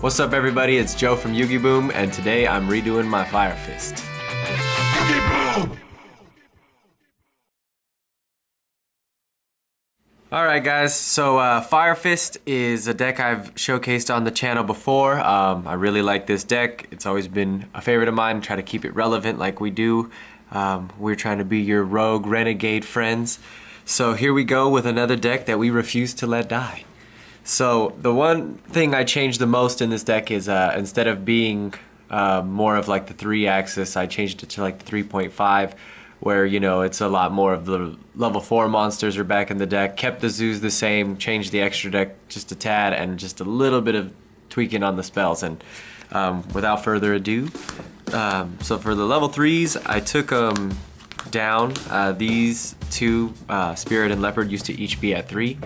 What's up everybody, it's Joe from YuGiBOOM, and today I'm redoing my Fire Fist. YuGiBOOM! Alright guys, so Fire Fist is a deck I've showcased on the channel before. I really like this deck. It's always been a favorite of mine. Try to keep it relevant like we do. We're trying to be your rogue renegade friends. So here we go with another deck that we refuse to let die. So the one thing I changed the most in this deck is instead of being more of like the 3-axis, I changed it to like the 3.5, where, you know, it's a lot more of the level 4 monsters are back in the deck. Kept the zoos the same, changed the extra deck just a tad, and just a little bit of tweaking on the spells. And without further ado, so for the level 3s, I took them down. These two, Spirit and Leopard, used to each be at 3.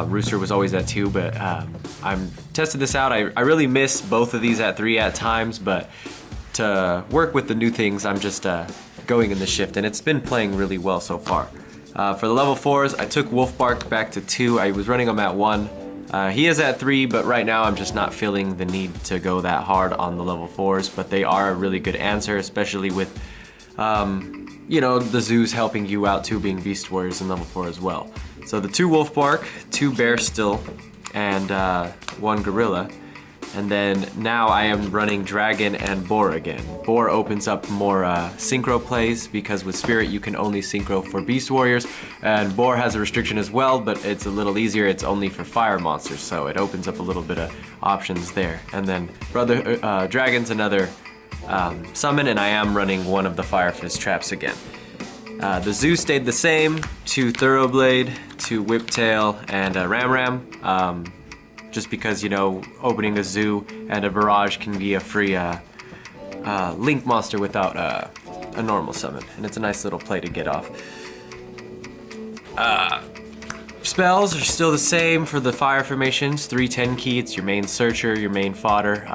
Rooster was always at 2, but I'm testing this out. I really miss both of these at 3 at times, but to work with the new things, I'm just going in the shift, and it's been playing really well so far. For the level 4s, I took Wolfbark back to 2. I was running him at 1. He is at 3, but right now I'm just not feeling the need to go that hard on the level 4s, but they are a really good answer, especially with you know, the zoos helping you out too, being Beast Warriors in level 4 as well. So the 2 Wolfbark, 2 Bear Still, and 1 Gorilla. And then now I am running Dragon and Boar again. Boar opens up more synchro plays, because with Spirit you can only synchro for Beast Warriors, and Boar has a restriction as well, but it's a little easier. It's only for fire monsters, so it opens up a little bit of options there. And then Dragon's another summon, and I am running one of the Fire Fist traps again. The zoo stayed the same, 2 Thoroughblade, 2 Whiptail, and a Ram. Just because, you know, opening a zoo and a barrage can be a free link monster without a normal summon, and it's a nice little play to get off. Spells are still the same for the fire formations. 3-10 key, it's your main searcher, your main fodder.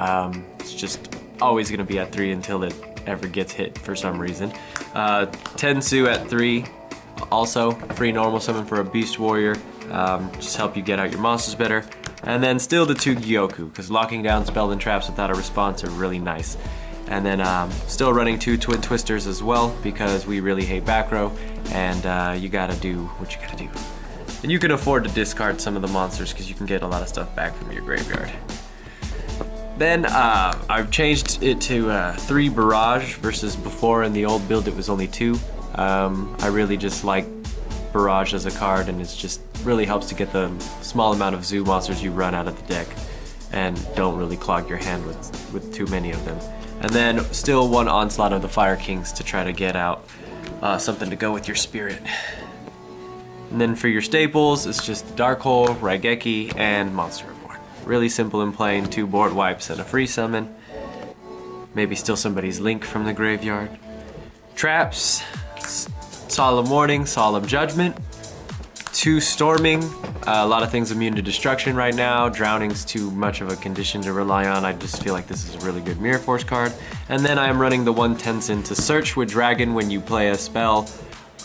It's just always going to be at 3 until it ever gets hit for some reason. Tensu at 3, also free normal summon for a Beast Warrior. Just help you get out your monsters better. And then still the 2 Gyoku, because locking down spell and traps without a response are really nice. And then still running 2 Twin Twisters as well, because we really hate back row, and you gotta do what you gotta do. And you can afford to discard some of the monsters, because you can get a lot of stuff back from your graveyard. Then I've changed it to 3 Barrage, versus before in the old build it was only 2. I really just like Barrage as a card, and it's just really helps to get the small amount of zoo monsters you run out of the deck, and don't really clog your hand with too many of them. And then still 1 Onslaught of the Fire Kings to try to get out something to go with your Spirit. And then for your staples, it's just Dark Hole, Raigeki, and Monster Reborn. Really simple in playing, 2 board wipes and a free summon. Maybe steal somebody's Link from the graveyard. Traps, Solemn Warning, Solemn Judgment, 2 Storming, a lot of things immune to destruction right now. Drowning's too much of a condition to rely on. I just feel like this is a really good Mirror Force card. And then I am running the 1 Tenzin to search with Dragon when you play a spell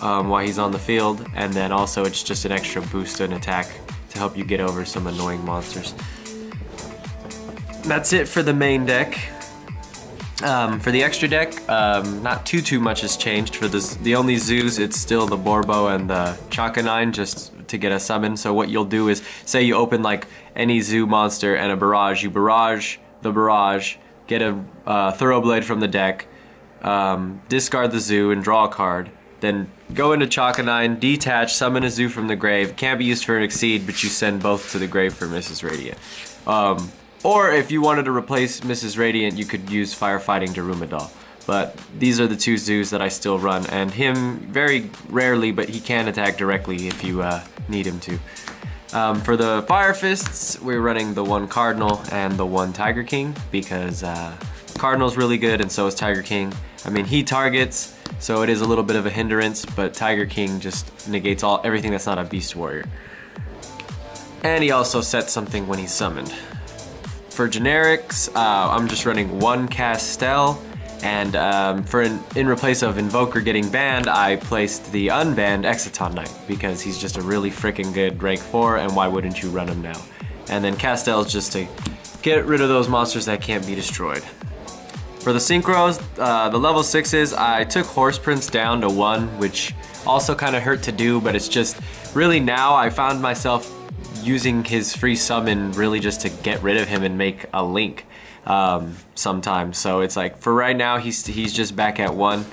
while he's on the field, and then also it's just an extra boost and attack to help you get over some annoying monsters. That's it for the main deck. For the extra deck, not too much has changed. For the only zoos, it's still the Borbo and the Chakanine, just to get a summon. So what you'll do is, say you open like any zoo monster and a barrage, you barrage the barrage, get a Thoroughblade from the deck, discard the zoo and draw a card, then go into Chakanine, detach, summon a zoo from the grave. Can't be used for an Exceed, but you send both to the grave for Mrs. Radiant. Or if you wanted to replace Mrs. Radiant, you could use Firefighting Darumidal. But these are the 2 zoos that I still run, and him very rarely, but he can attack directly if you need him to. For the Fire Fists, we're running the 1 Cardinal and the 1 Tiger King, because Cardinal's really good and so is Tiger King. I mean, he targets, so it is a little bit of a hindrance, but Tiger King just negates everything that's not a Beast Warrior. And he also sets something when he's summoned. For generics, I'm just running 1 Castel, and in replace of Invoker getting banned, I placed the unbanned Exciton Knight, because he's just a really freaking good rank 4, and why wouldn't you run him now? And then Castel's just to get rid of those monsters that can't be destroyed. For the synchros, the level 6s, I took Horse Prince down to 1, which also kind of hurt to do, but it's just really now I found myself using his free summon really just to get rid of him and make a Link sometimes. So it's like for right now he's just back at 1,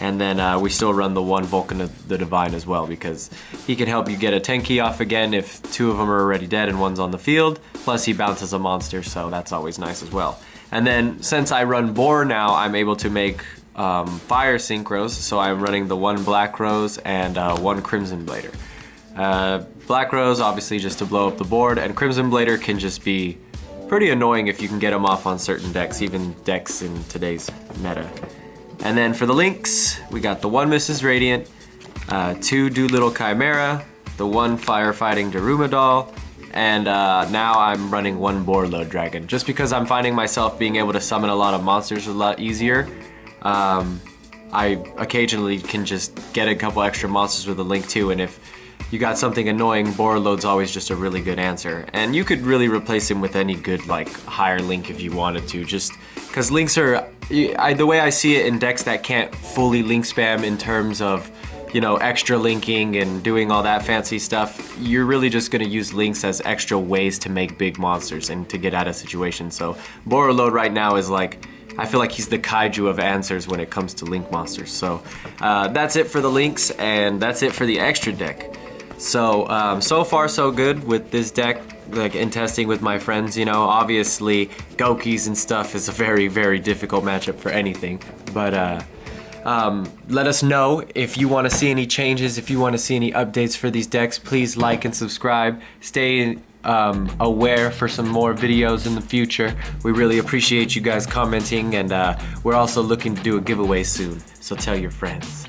and then we still run the 1 Vulcan of the Divine as well, because he can help you get a 10 key off again if 2 of them are already dead and 1's on the field, plus he bounces a monster, so that's always nice as well. And then since I run Boar now, I'm able to make fire synchros, so I'm running the 1 Black Rose and 1 Crimson Blader. Black Rose obviously just to blow up the board, and Crimson Blader can just be pretty annoying if you can get him off on certain decks, even decks in today's meta. And then for the links, we got the 1 Mrs. Radiant, 2 Doolittle Chimera, the 1 Firefighting Daruma Doll, and now I'm running 1 Borreload Dragon. Just because I'm finding myself being able to summon a lot of monsters a lot easier, I occasionally can just get a couple extra monsters with a Link too, and if you got something annoying, Borreload's always just a really good answer. And you could really replace him with any good like higher Link if you wanted to, just because Links are, the way I see it in decks that can't fully Link spam in terms of, you know, extra linking and doing all that fancy stuff, you're really just gonna use Links as extra ways to make big monsters and to get out of situations. So Borreload right now is like, I feel like he's the kaiju of answers when it comes to Link monsters. So that's it for the Links, and that's it for the extra deck. So, so far so good with this deck, like in testing with my friends, you know, obviously Gokis and stuff is a very, very difficult matchup for anything, but let us know if you want to see any changes, if you want to see any updates for these decks. Please like and subscribe. Stay aware for some more videos in the future. We really appreciate you guys commenting, and we're also looking to do a giveaway soon, so tell your friends.